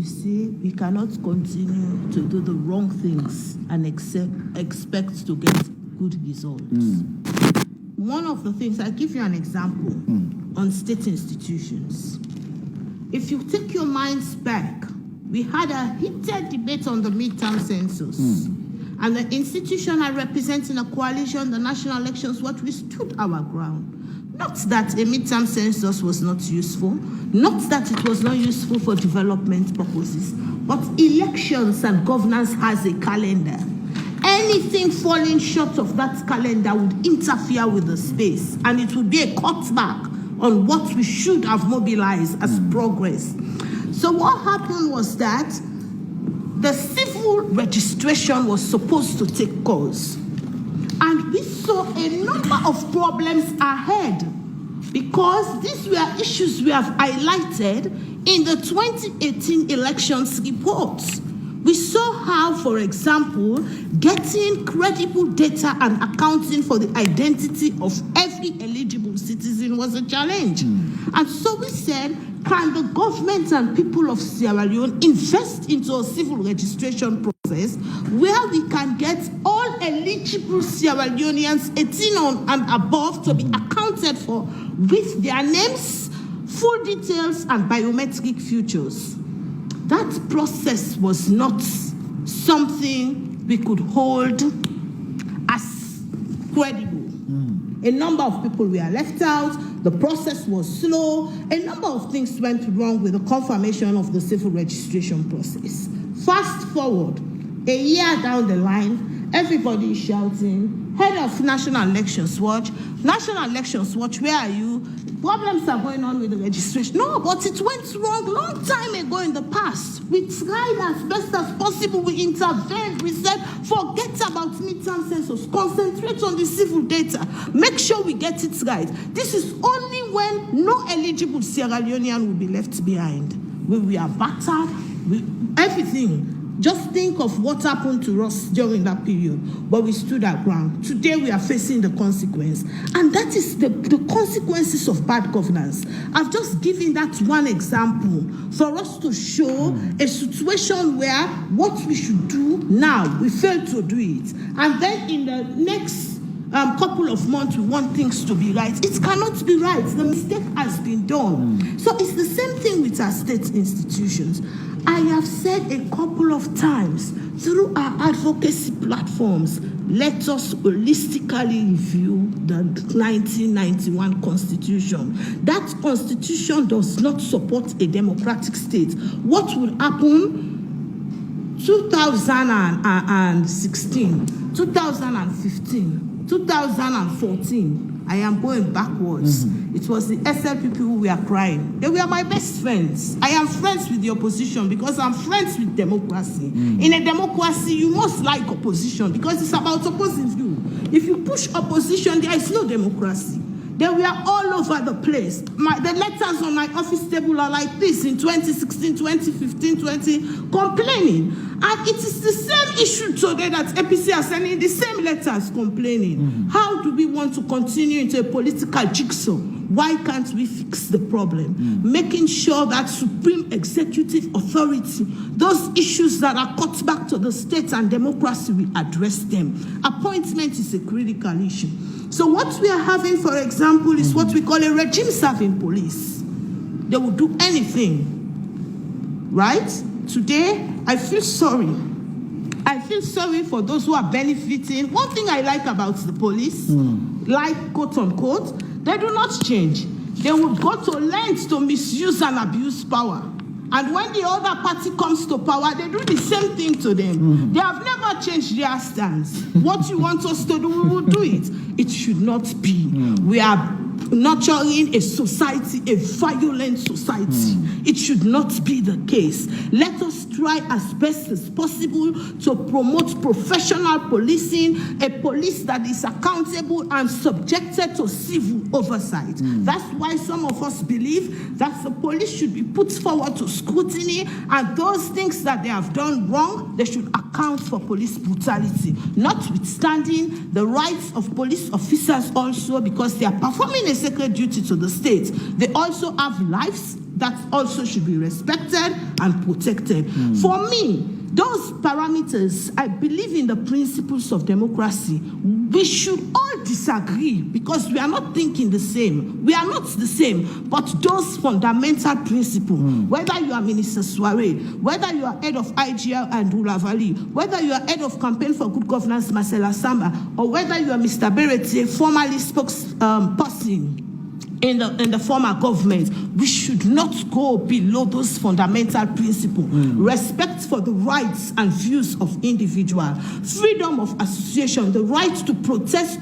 You see, we cannot continue to do the wrong things and expect to get good results. One of the things, I'll give you an example on state institutions. If you take your minds back, we had a heated debate on the midterm census. And the institution I represent in a coalition, the National Elections Watch, we stood our ground. Not that a midterm census was not useful, not that it was not useful for development purposes, but elections and governance has a calendar. Anything falling short of that calendar would interfere with the space, and it would be a cutback on what we should have mobilized as progress. So what happened was that the civil registration was supposed to take course. And we saw a number of problems ahead because these were issues we have highlighted in the 2018 elections reports. We saw how, for example, getting credible data and accounting for the identity of every eligible citizen was a challenge. And so we said, can the government and people of Sierra Leone invest into a civil registration process where we can get all eligible Sierra Leoneans 18 and above to be accounted for with their names, full details, and biometric features? That process was not something we could hold as credible. A number of people were left out, the process was slow, a number of things went wrong with the confirmation of the civil registration process. Fast forward, a year down the line, everybody is shouting, head of National Elections Watch, where are you? Problems are going on with the registration. No, but it went wrong long time ago in the past. We tried as best as possible. We intervened. We said, forget about midterm census. Concentrate on the civil data. Make sure we get it right. This is only when no eligible Sierra Leonean will be left behind. We are battered. Everything. Just think of what happened to us during that period, but we stood our ground. Today we are facing the consequence, and that is the consequences of bad governance. I've just given that one example for us to show a situation where what we should do now, we fail to do it, and then in the next couple of months we want things to be right. It cannot be right. The mistake has been done. So it's the same thing with our state institutions. I have said a couple of times through our advocacy platforms, let us holistically review the 1991 Constitution. That Constitution does not support a democratic state. What will happen 2016, 2015, 2014, I am going backwards. It was the SLPP who were crying. They were my best friends. I am friends with the opposition because I'm friends with democracy. In a democracy, you must like opposition because it's about opposing you. If you push opposition, there is no democracy. They were all over the place. The letters on my office table are like this in 2016, 2015, complaining. And it is the same issue today that APC are sending the same letters complaining. How do we want to continue into a political jigsaw? Why can't we fix the problem? Making sure that supreme executive authority, those issues that are cut back to the state and democracy, we address them. Appointment is a critical issue. So what we are having, for example, is what we call a regime-serving police. They will do anything, right? Today, I feel sorry. I feel sorry for those who are benefiting. One thing I like about the police, like quote unquote, they do not change. They will go to lengths to misuse and abuse power. And when the other party comes to power, they do the same thing to them. They have never changed their stance. What you want us to do, we will do it. It should not be. We are nurturing a society, a violent society. It should not be the case. Let us try as best as possible to promote professional policing, a police that is accountable and subjected to civil oversight. That's why some of us believe that the police should be put forward to scrutiny, and those things that they have done wrong, they should account for police brutality, notwithstanding the rights of police officers also, because they are performing a sacred duty to the state. They also have lives that also should be respected and protected. For me, those parameters, I believe in the principles of democracy. We should all disagree because we are not thinking the same. We are not the same, but those fundamental principles, whether you are Minister Soiree, whether you are head of IGL and Rula Valley, whether you are head of campaign for good governance, Marcella Samba, or whether you are Mr. Berete, formerly spokesperson in the former government, we should not go below those fundamental principles. Respect for the rights and views of individuals, freedom of association, the right to protest.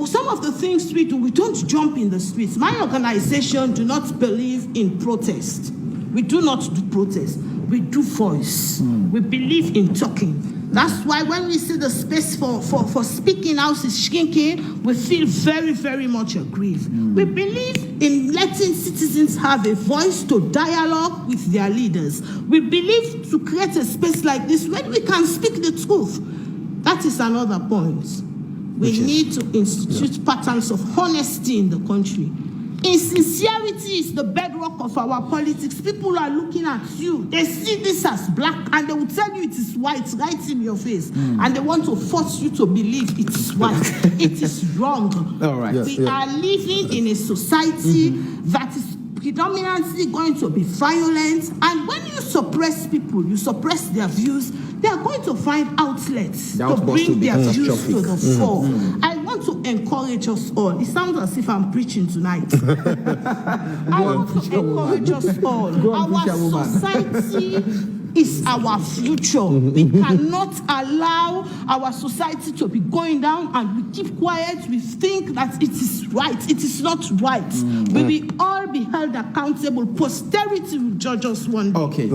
Some of the things we do, we don't jump in the streets. My organization do not believe in protest. We do not do protest. We do voice. We believe in talking. That's why when we see the space for speaking out is shrinking, we feel very, very much aggrieved. We believe in letting citizens have a voice to dialogue with their leaders. We believe to create a space like this when we can speak the truth. That is another point. We need to institute patterns of honesty in the country. Insincerity is the bedrock of our politics. People are looking at you. They see this as black and they will tell you it is white right in your face. And they want to force you to believe it is white. It is wrong. All right. We are living in a society that is predominantly going to be violent. And when you suppress people, you suppress their views, they are going to find outlets to bring their views to the fore. I want to encourage us all. It sounds as if I'm preaching tonight. I want to encourage us all. Our society is our future. We cannot allow our society to be going down and we keep quiet. We think that it is right. It is not right. We will all be held accountable. Posterity will judge us one day. Okay.